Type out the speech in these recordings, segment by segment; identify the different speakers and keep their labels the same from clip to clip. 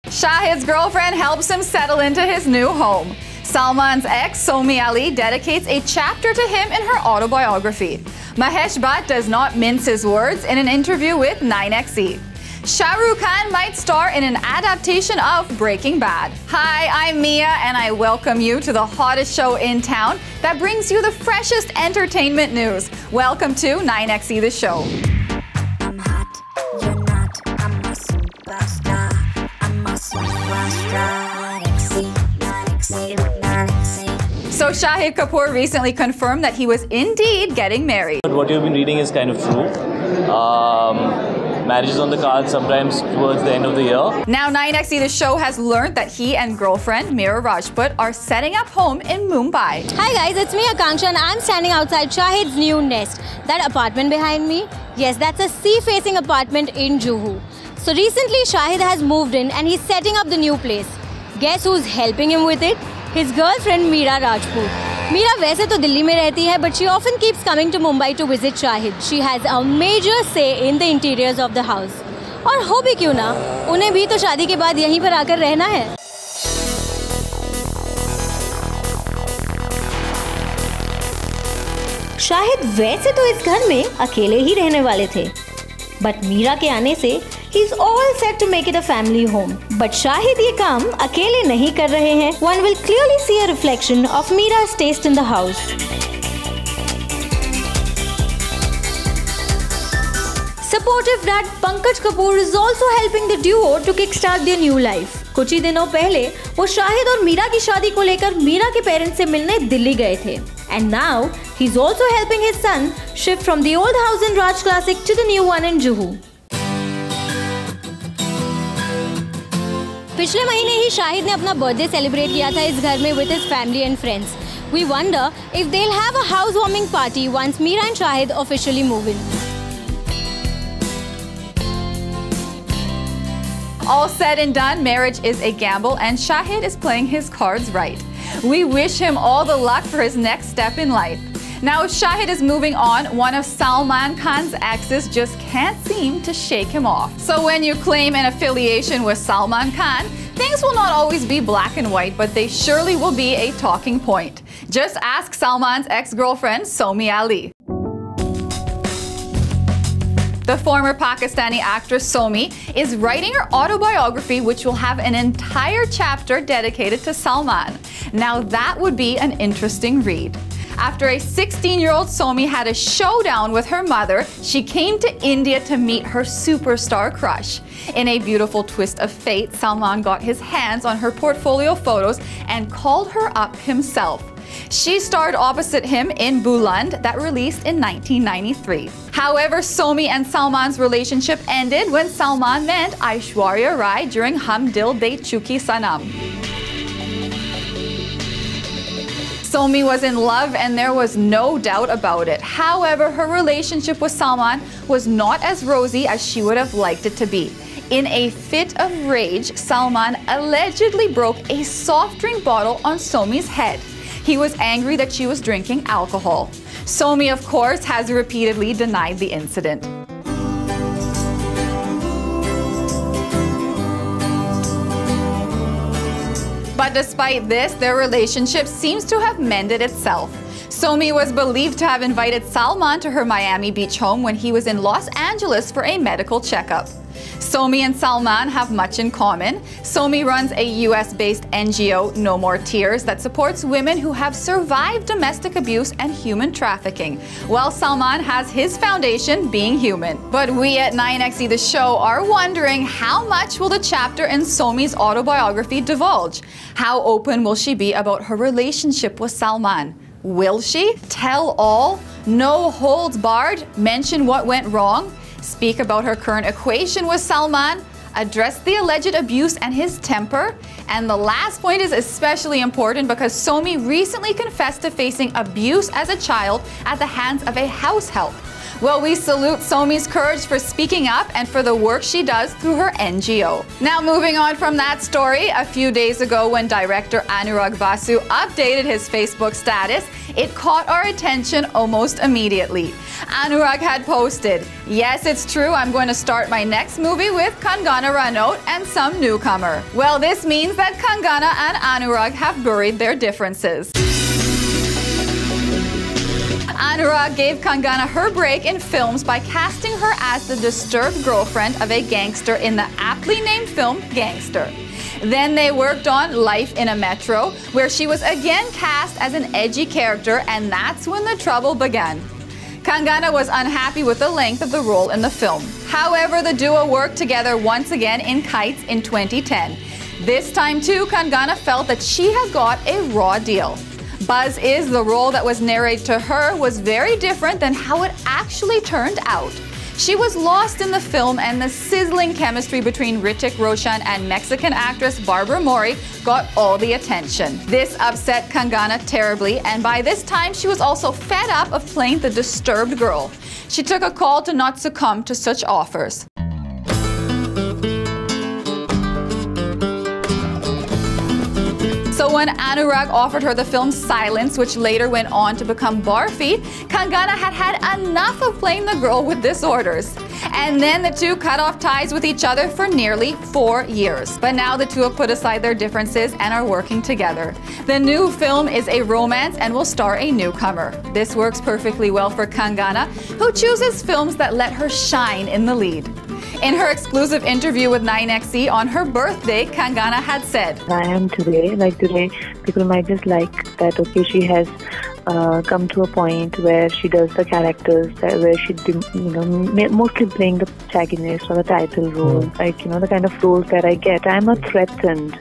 Speaker 1: Shahid's girlfriend helps him settle into his new home. Salman's ex, Somy Ali, dedicates a chapter to him in her autobiography. Mahesh Bhatt does not mince his words in an interview with 9XE. Shah Rukh Khan might star in an adaptation of Breaking Bad. Hi, I'm Mia, and I welcome you to the hottest show in town that brings you the freshest entertainment news. Welcome to 9XE The Show.
Speaker 2: I'm hot, you're not, I'm a superstar, I'm a superstar. 9XE, 9XE.
Speaker 1: So Shahid Kapoor recently confirmed that he was indeed getting married.
Speaker 3: What you've been reading is kind of true. Marriage is on the cards sometimes towards the end of the year.
Speaker 1: Now 9XE The Show has learned that he and girlfriend Mira Rajput are setting up home in Mumbai.
Speaker 4: Hi guys, it's me Akanksha and I'm standing outside Shahid's new nest. That apartment behind me? Yes, that's a sea-facing apartment in Juhu. So recently Shahid has moved in and he's setting up the new place. Guess who's helping him with it? His girlfriend Mira Rajput. Mira वैसे तो दिल्ली में रहती है, but she often keeps coming to Mumbai to visit Shahid. She has a major say in the interiors of the house. और हो भी क्यों ना, उन्हें भी तो शादी के बाद यहीं पर आकर रहना है. शाहिद वैसे तो इस घर में अकेले ही रहने वाले थे, but मीरा के आने से he's all set to make it a family home. But Shahid ये काम अकेले नहीं कर रहे हैं. One will clearly see a reflection of Mira's taste in the house. Supportive dad Pankaj Kapoor is also helping the duo to kickstart their new life. कुछ ही दिनों पहले वो शाहिद और मीरा की शादी को लेकर मीरा के पेरेंट्स से मिलने दिल्ली गए थे. And now he's also helping his son shift from the old house in Raj Classic to the new one in Juhu. पिछले महीने ही शाहिद ने अपना बर्थडे सेलिब्रेट किया था इस घर में with his family and friends. We wonder if they'll have a housewarming party once Mira and Shahid officially move in.
Speaker 1: All said and done, marriage is a gamble and Shahid is playing his cards right. We wish him all the luck for his next step in life. Now Shahid is moving on, one of Salman Khan's exes just can't seem to shake him off. So when you claim an affiliation with Salman Khan, things will not always be black and white, but they surely will be a talking point. Just ask Salman's ex-girlfriend Somy Ali. The former Pakistani actress Somy is writing her autobiography, which will have an entire chapter dedicated to Salman. Now that would be an interesting read. After a 16-year-old Somy had a showdown with her mother, she came to India to meet her superstar crush. In a beautiful twist of fate, Salman got his hands on her portfolio photos and called her up himself. She starred opposite him in Buland, that released in 1993. However, Somy and Salman's relationship ended when Salman met Aishwarya Rai during Hum Dil De Chuki Sanam. Somy was in love and there was no doubt about it. However, her relationship with Salman was not as rosy as she would have liked it to be. In a fit of rage, Salman allegedly broke a soft drink bottle on Somy's head. He was angry that she was drinking alcohol. Somy, of course, has repeatedly denied the incident. But despite this, their relationship seems to have mended itself. Somy was believed to have invited Salman to her Miami Beach home when he was in Los Angeles for a medical checkup. Somy and Salman have much in common. Somy runs a US-based NGO, No More Tears, that supports women who have survived domestic abuse and human trafficking, while Salman has his foundation, Being Human. But we at 9XE The Show are wondering, how much will the chapter in Somy's autobiography divulge? How open will she be about her relationship with Salman? Will she tell all? No holds barred? Mention what went wrong? Speak about her current equation with Salman? Address the alleged abuse and his temper? And the last point is especially important because Somy recently confessed to facing abuse as a child at the hands of a house help. Well, we salute Somy's courage for speaking up and for the work she does through her NGO. Now, moving on from that story, a few days ago when director Anurag Vasu updated his Facebook status, it caught our attention almost immediately. Anurag had posted, "Yes, it's true, I'm going to start my next movie with Kangana Ranaut and some newcomer." Well, this means that Kangana and Anurag have buried their differences. Anurag gave Kangana her break in films by casting her as the disturbed girlfriend of a gangster in the aptly named film Gangster. Then they worked on Life in a Metro, where she was again cast as an edgy character, and that's when the trouble began. Kangana was unhappy with the length of the role in the film. However, the duo worked together once again in Kites in 2010. This time too, Kangana felt that she had got a raw deal. Buzz is the role that was narrated to her was very different than how it actually turned out. She was lost in the film, and the sizzling chemistry between Hrithik Roshan and Mexican actress Barbara Mori got all the attention. This upset Kangana terribly, and by this time she was also fed up of playing the disturbed girl. She took a call to not succumb to such offers. So when Anurag offered her the film Silence, which later went on to become Barfi, Kangana had had enough of playing the girl with disorders. And then the two cut off ties with each other for nearly 4 years. But now the two have put aside their differences and are working together. The new film is a romance and will star a newcomer. This works perfectly well for Kangana, who chooses films that let her shine in the lead. In her exclusive interview with 9XE on her birthday, Kangana had said,
Speaker 5: I am today, people might just like that, okay, she has come to a point where she does the characters, where she, mostly playing the protagonist or the title role, the kind of roles that I get. I'm not threatened.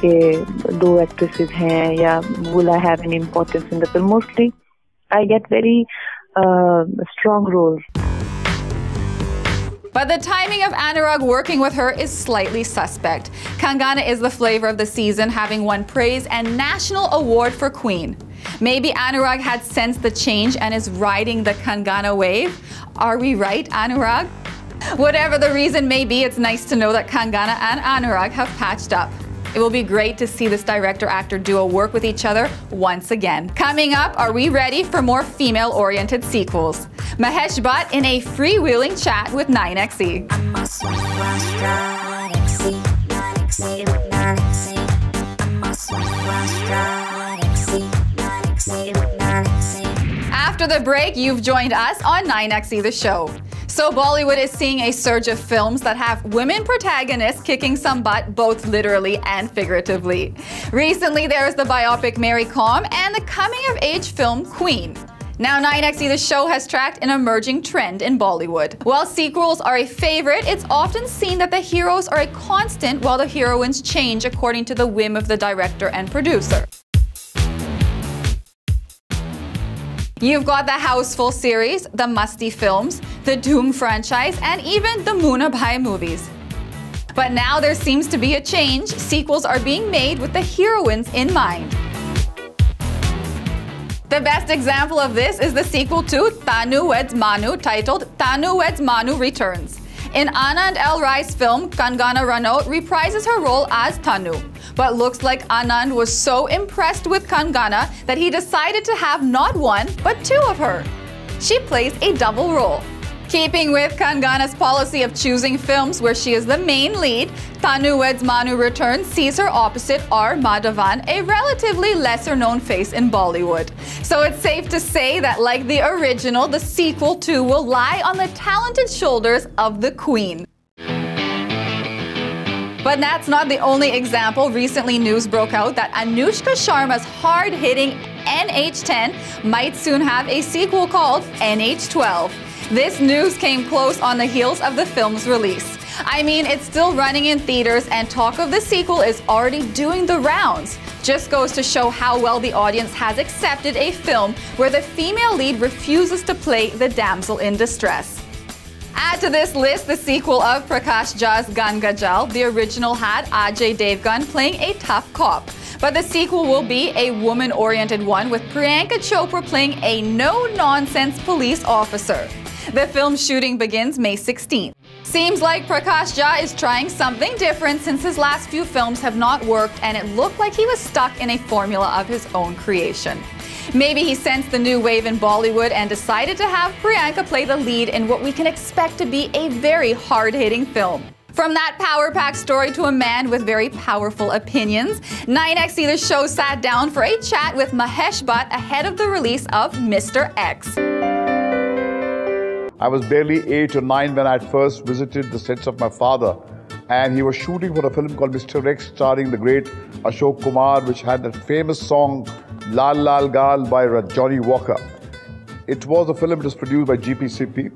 Speaker 5: Do actresses hain, ya will I have any importance in the film? Mostly, I get very strong roles.
Speaker 1: But the timing of Anurag working with her is slightly suspect. Kangana is the flavor of the season, having won praise and national award for Queen. Maybe Anurag had sensed the change and is riding the Kangana wave. Are we right, Anurag? Whatever the reason may be, it's nice to know that Kangana and Anurag have patched up. It will be great to see this director-actor duo work with each other once again. Coming up, are we ready for more female-oriented sequels? Mahesh Bhatt in a freewheeling chat with 9XE. After the break, you've joined us on 9XE The Show. So Bollywood is seeing a surge of films that have women protagonists kicking some butt, both literally and figuratively. Recently, there's the biopic Mary Kom and the coming-of-age film Queen. Now, 9XE The Show has tracked an emerging trend in Bollywood. While sequels are a favorite, it's often seen that the heroes are a constant while the heroines change according to the whim of the director and producer. You've got the Houseful series, the Musti films, the Doom franchise, and even the Munna Bhai movies. But now there seems to be a change. Sequels are being made with the heroines in mind. The best example of this is the sequel to Tanu Weds Manu, titled Tanu Weds Manu Returns. In Anand L. Rai's film, Kangana Ranaut reprises her role as Tanu. But looks like Anand was so impressed with Kangana that he decided to have not one, but two of her. She plays a double role. Keeping with Kangana's policy of choosing films where she is the main lead, Tanu Weds Manu Returns sees her opposite R. Madhavan, a relatively lesser-known face in Bollywood. So it's safe to say that like the original, the sequel too will lie on the talented shoulders of the Queen. But that's not the only example. Recently, news broke out that Anushka Sharma's hard-hitting NH10 might soon have a sequel called NH12. This news came close on the heels of the film's release. I mean, it's still running in theaters and talk of the sequel is already doing the rounds. Just goes to show how well the audience has accepted a film where the female lead refuses to play the damsel in distress. Add to this list the sequel of Prakash Jha's Gun Gajal. The original had Ajay Devgan playing a tough cop. But the sequel will be a woman-oriented one with Priyanka Chopra playing a no-nonsense police officer. The film's shooting begins May 16th. Seems like Prakash Jha is trying something different since his last few films have not worked and it looked like he was stuck in a formula of his own creation. Maybe he sensed the new wave in Bollywood and decided to have Priyanka play the lead in what we can expect to be a very hard-hitting film. From that power-packed story to a man with very powerful opinions, 9XE The Show sat down for a chat with Mahesh Bhatt ahead of the release of Mr. X.
Speaker 6: I was barely 8 or 9 when I first visited the sets of my father, and he was shooting for a film called Mr. X starring the great Ashok Kumar, which had that famous song Lal Lal Gal by Johnny Walker. It was a film that was produced by GPCP.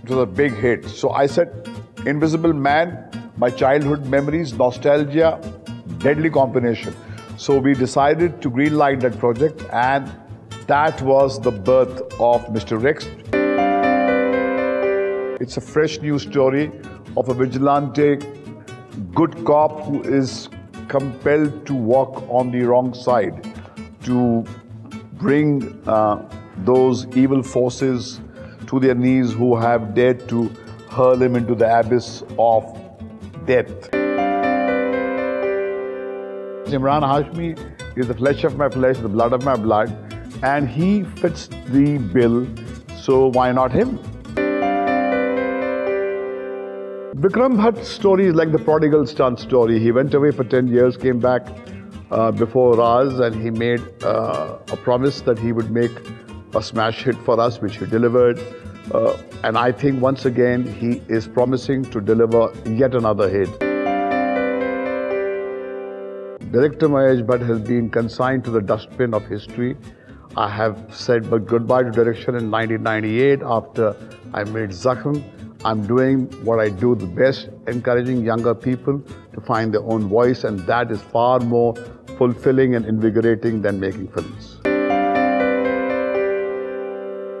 Speaker 6: It was a big hit. So I said, Invisible Man, my childhood memories, nostalgia, deadly combination. So we decided to greenlight that project, and that was the birth of Mr. X. It's a fresh new story of a vigilante, good cop who is compelled to walk on the wrong side to bring those evil forces to their knees who have dared to hurl him into the abyss of death. Imran Hashmi is the flesh of my flesh, the blood of my blood, and he fits the bill, so why not him? Vikram Bhatt's story is like the prodigal son story. He went away for 10 years, came back before Raz, and he made a promise that he would make a smash hit for us, which he delivered. And I think once again, he is promising to deliver yet another hit. Director Mahesh Bhatt has been consigned to the dustbin of history. I have said goodbye to direction in 1998 after I made Zakham. I'm doing what I do the best, encouraging younger people to find their own voice, and that is far more fulfilling and invigorating than making films.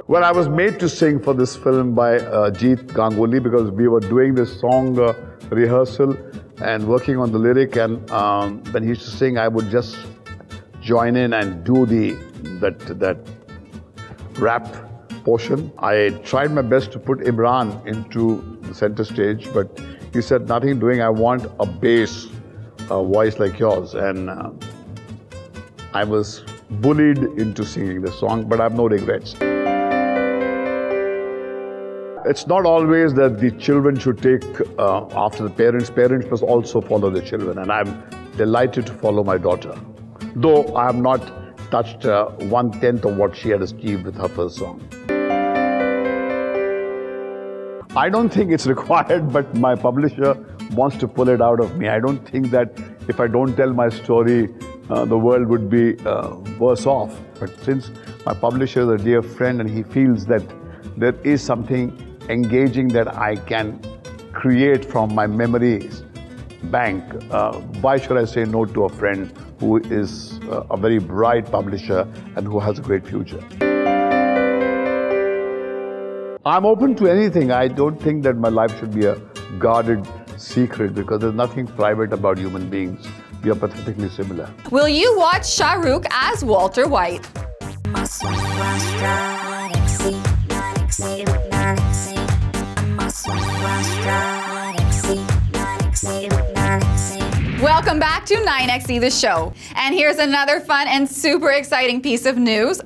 Speaker 6: Well, I was made to sing for this film by Jeet Ganguly because we were doing this song rehearsal and working on the lyric, and when he used to sing, I would just join in and do that rap portion. I tried my best to put Imran into the center stage, but he said, nothing doing, I want a bass voice like yours. And I was bullied into singing the song, but I have no regrets. It's not always that the children should take after the parents. Parents must also follow the children, and I'm delighted to follow my daughter. Though I have not touched 1/10 of what she had achieved with her first song. I don't think it's required, but my publisher wants to pull it out of me. I don't think that if I don't tell my story, the world would be worse off. But since my publisher is a dear friend and he feels that there is something engaging that I can create from my memories bank, why should I say no to a friend who is a very bright publisher and who has a great future? I'm open to anything. I don't think that my life should be a guarded secret because there's nothing private about human beings. We are pathetically similar.
Speaker 1: Will you watch Shah Rukh as Walter White? Welcome back to 9XE The Show. And here's another fun and super exciting piece of news.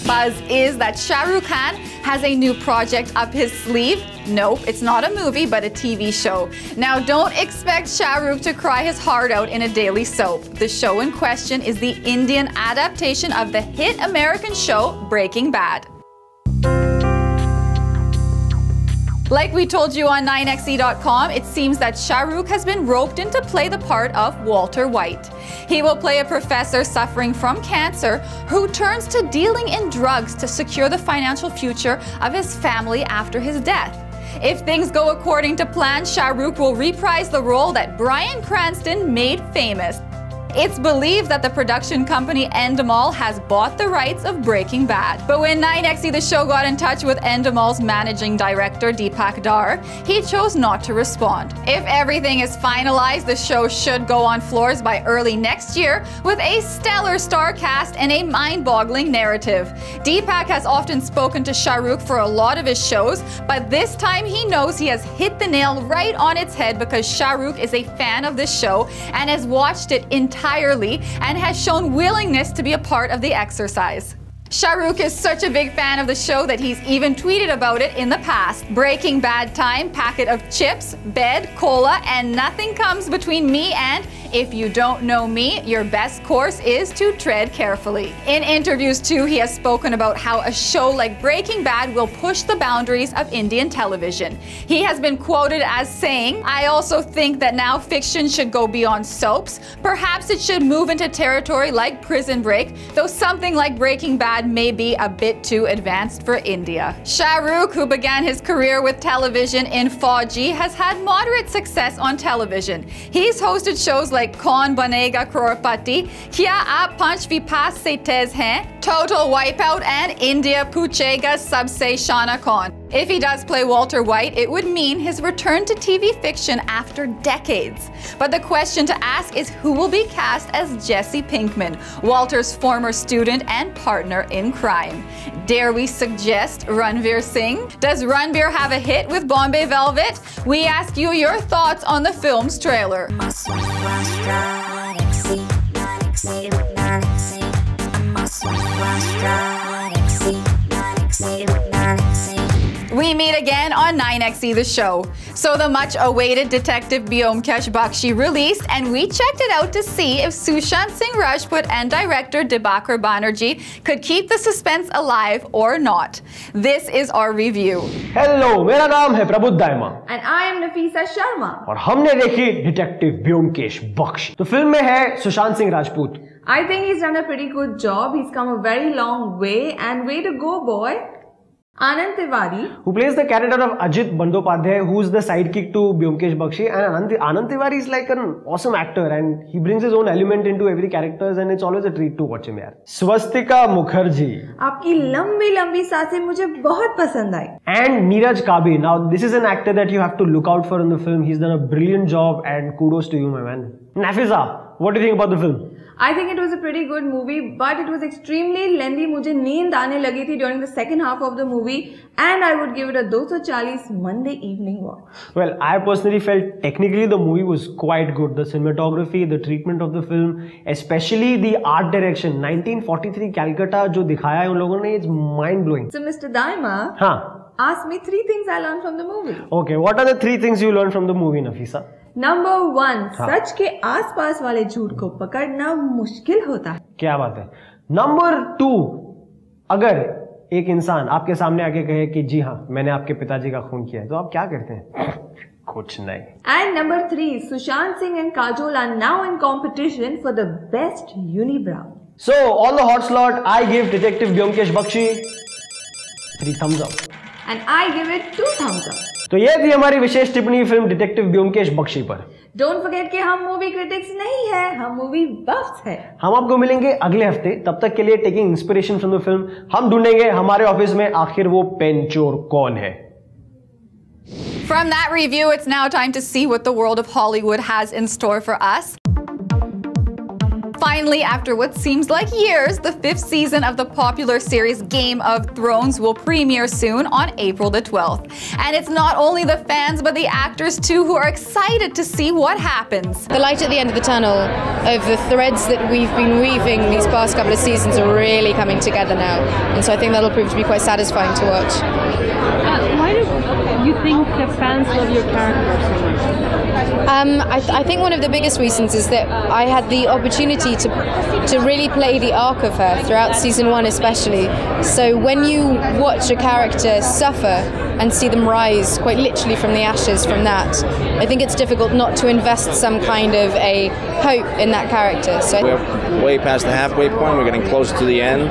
Speaker 1: Buzz is that Shah Rukh Khan has a new project up his sleeve. Nope, it's not a movie, but a TV show. Now, don't expect Shah Rukh to cry his heart out in a daily soap. The show in question is the Indian adaptation of the hit American show Breaking Bad. Like we told you on 9xe.com, it seems that Shah Rukh has been roped in to play the part of Walter White. He will play a professor suffering from cancer who turns to dealing in drugs to secure the financial future of his family after his death. If things go according to plan, Shah Rukh will reprise the role that Bryan Cranston made famous. It's believed that the production company Endemol has bought the rights of Breaking Bad. But when 9XE the show got in touch with Endemol's managing director Deepak Dar, he chose not to respond. If everything is finalized, the show should go on floors by early next year with a stellar star cast and a mind-boggling narrative. Deepak has often spoken to Shah Rukh for a lot of his shows, but this time he knows he has hit the nail right on its head because Shah Rukh is a fan of the show and has watched it entirely and has shown willingness to be a part of the exercise. Shah Rukh is such a big fan of the show that he's even tweeted about it in the past. Breaking Bad time, packet of chips, bed, cola, and nothing comes between me and, if you don't know me, your best course is to tread carefully. In interviews too, he has spoken about how a show like Breaking Bad will push the boundaries of Indian television. He has been quoted as saying, "I also think that now fiction should go beyond soaps. Perhaps it should move into territory like Prison Break, though something like Breaking Bad may be a bit too advanced for India." Shah Rukh, who began his career with television in Fauji, has had moderate success on television. He's hosted shows like Kaun Banega Crorepati, Kya Aap Panch Vipas Se Tez Hain, Total Wipeout, and India Puchega Sabse Shana Kaun. If he does play Walter White, it would mean his return to TV fiction after decades. But the question to ask is who will be cast as Jesse Pinkman, Walter's former student and partner in crime. Dare we suggest Ranveer Singh? Does Ranveer have a hit with Bombay Velvet? We ask you your thoughts on the film's trailer. We meet again on 9XE the show. So the much-awaited Detective Byomkesh Bakshi released, and we checked it out to see if Sushant Singh Rajput and director Dibakar Banerjee could keep the suspense alive or not. This is our review.
Speaker 7: Hello, मेरा नाम है प्रबुद्ध Dayma
Speaker 8: and I am Nafisa Sharma.
Speaker 7: और हमने देखी detective Byomkesh Bakshi. तो film में है Sushant Singh Rajput.
Speaker 8: I think he's done a pretty good job. He's come a very long way, and way to go, boy. Anand Tiwari,
Speaker 7: who plays the character of Ajit Bandyopadhyay, who's the sidekick to Byomkesh Bakshi, and Anand Tiwari is like an awesome actor, and he brings his own element into every character, and it's always a treat to watch him. यार Swastika Mukherjee,
Speaker 8: आपकी लंबी लंबी सांसें मुझे बहुत पसंद आई.
Speaker 7: And Neeraj Kabi. Now this is an actor that you have to look out for in the film. He's done a brilliant job, and kudos to you, my man. Nafisa, what do you think about the film?
Speaker 8: I think it was a pretty good movie, but it was extremely lengthy. मुझे नींद आने लगी थी during the second half of the movie, and I would give it a 240 Monday evening watch.
Speaker 7: Well, I personally felt technically the movie was quite good. The cinematography, the treatment of the film, especially the art direction. 1943 Calcutta जो दिखाया है उन लोगों ने, it's mind blowing.
Speaker 8: So Mr. Daima,
Speaker 7: हाँ.
Speaker 8: ask me 3 things I learned from the movie.
Speaker 7: Okay, what are the 3 things you learned from the movie, Nafisa?
Speaker 8: Number 1, सच के आसपास वाले झूठ को पकड़ना मुश्किल होता है.
Speaker 7: क्या बात है. Number 2, अगर एक इंसान आपके सामने आके कहे कि जी हाँ मैंने आपके पिताजी का खून किया है, तो आप क्या करते हैं? कुछ नहीं.
Speaker 8: And number 3, Sushant Singh and Kajol are now in competition for the best unibrow.
Speaker 7: So on the hot slot, I give Detective Byomkesh Bakshi 3 thumbs up.
Speaker 8: And I give it 2 thumbs up.
Speaker 7: तो ये थी हमारी विशेष टिप्पणी film detective Byomkesh Bakshi पर.
Speaker 8: Don't forget कि हम movie critics नहीं है, हम मूवी बफ्स है.
Speaker 7: हम आपको मिलेंगे अगले हफ्ते. तब तक के लिए taking inspiration from the film हम ढूंढेंगे हमारे ऑफिस में आखिर वो पेन चोर कौन है.
Speaker 1: From that review, it's now time to see what the world of Hollywood has in store for us. Finally, after what seems like years, the 5th season of the popular series Game of Thrones will premiere soon on April the 12th. And it's not only the fans, but the actors too who are excited to see what happens.
Speaker 9: The light at the end of the tunnel of the threads that we've been weaving these past couple of seasons are really coming together now. And so I think that'll prove to be quite satisfying to watch.
Speaker 10: Why do you think the fans love your character so much?
Speaker 9: I think one of the biggest reasons is that I had the opportunity to really play the arc of her throughout season 1 especially. So when you watch a character suffer and see them rise quite literally from the ashes from that, I think it's difficult not to invest some kind of a hope in that character. So
Speaker 11: we're way past the halfway point, we're getting close to the end.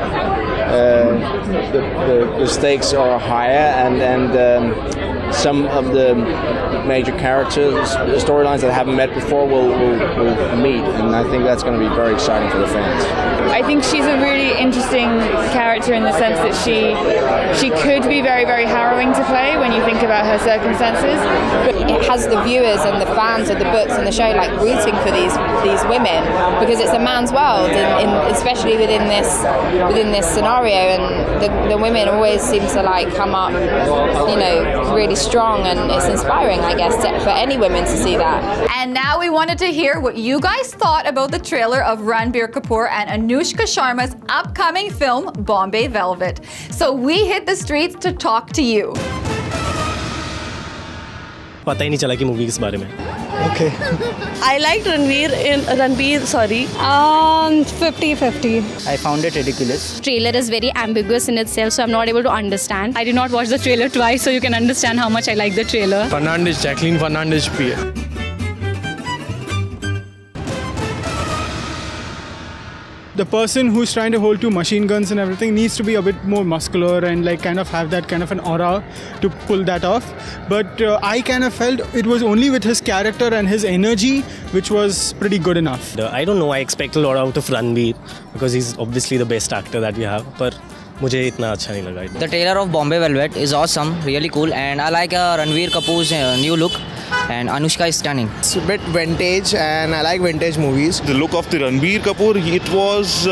Speaker 11: The stakes are higher, and some of the major characters, storylines that I haven't met before will meet, and I think that's going to be very exciting for the fans.
Speaker 12: I think she's a really interesting character in the sense that she could be very, very harrowing to play when you think about her circumstances.
Speaker 9: But it has the viewers and the fans of the books and the show like rooting for these women, because it's a man's world, especially within this scenario, and the women always seem to like come up, you know, really strong, and it's inspiring, I guess, for any women to see that.
Speaker 1: And now we wanted to hear what you guys thought about the trailer of Ranbir Kapoor and Anushka Sharma's upcoming film Bombay Velvet. So we hit the streets to talk to you.
Speaker 13: पता ही नहीं चला कि movie किस बारे में.
Speaker 14: Okay. I liked Ranbir, sorry.
Speaker 15: 50-50.
Speaker 16: I found it ridiculous.
Speaker 15: Trailer is very ambiguous in itself, so I'm not able to understand. I did not watch the trailer twice, so you can understand how much I like the trailer.
Speaker 7: Jacqueline Fernandez.
Speaker 17: The person who's trying to hold two machine guns and everything needs to be a bit more muscular and like kind of have that kind of an aura to pull that off. But I kind of felt it was only with his character and his energy which was pretty good enough.
Speaker 13: I don't know, I expect a lot out of Ranbir because he's obviously the best actor that we have. But मुझे इतना अच्छा नहीं लगा.
Speaker 16: The trailer of Bombay Velvet is awesome, really cool, and I like Ranbir Kapoor's new look, and Anushka is stunning.
Speaker 18: It's a bit vintage, and I like vintage movies.
Speaker 19: The look of the Ranbir Kapoor, it was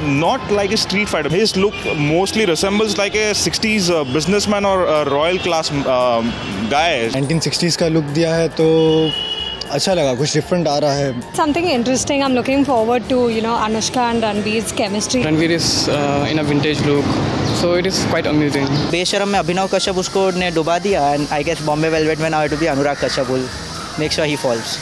Speaker 19: not like a street fighter. His look mostly resembles like a 60s businessman or a royal class guy.
Speaker 20: 1960s का look दिया है तो अच्छा लगा, कुछ different आ रहा है.
Speaker 15: Something interesting. I'm looking forward to, you know, Anushka and Ranbir's chemistry.
Speaker 21: Ranbir is in a vintage look, so it is quite amusing.
Speaker 16: बेशरम में अभिनव कश्यप उसको ने डुबा दिया, and I guess Bombay Velvet में now it will be Anurag Kashyap will make sure he falls.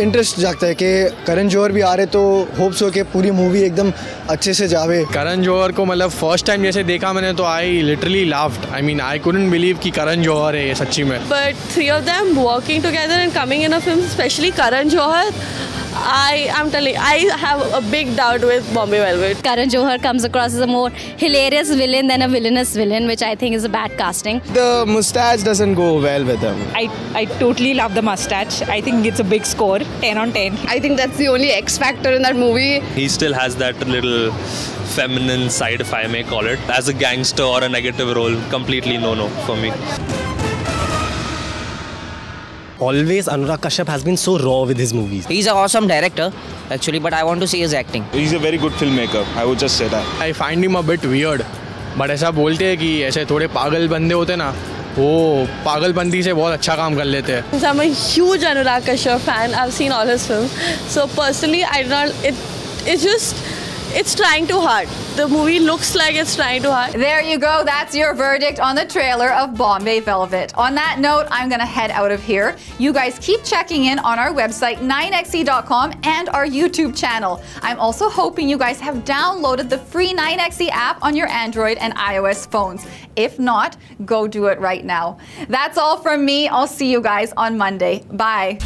Speaker 20: Interest जागता है कि करण जौहर भी आ रहे तो होप्स हो कि पूरी मूवी एकदम अच्छे से जावे.
Speaker 7: करण जौहर को मतलब फर्स्ट टाइम जैसे देखा मैंने तो I literally laughed. I mean I couldn't believe कि करण जौहर है ये सच्ची में.
Speaker 14: But three of them working together and coming in a film, especially Karan Johar, I'm telling you, I have a big doubt with Bombay Velvet.
Speaker 15: Karan Johar comes across as a more hilarious villain than a villainous villain, which I think is a bad casting.
Speaker 18: The mustache doesn't go well with him.
Speaker 22: I totally love the mustache. I think it's a big score, 10 on 10.
Speaker 23: I think that's the only X factor in that movie.
Speaker 3: He still has that little feminine side, if I may call it. As a gangster or a negative role, completely no for me.
Speaker 13: Always Anurag Kashyap has been so raw with his movies.
Speaker 16: He's an awesome director, actually, but I want to see his acting.
Speaker 19: He's a very good filmmaker, I would just say that.
Speaker 7: I find him a bit weird, but ऐसा बोलते हैं कि ऐसे थोड़े पागल बंदे होते ना, वो पागलपंती से बहुत अच्छा काम कर लेते हैं.
Speaker 14: I'm a huge Anurag Kashyap fan. I've seen all his films. So personally, it's trying too hard. The movie looks like it's trying too hard.
Speaker 1: There you go. That's your verdict on the trailer of Bombay Velvet. On that note, I'm going to head out of here. You guys keep checking in on our website, 9xe.com, and our YouTube channel. I'm also hoping you guys have downloaded the free 9xe app on your Android and iOS phones. If not, go do it right now. That's all from me. I'll see you guys on Monday. Bye.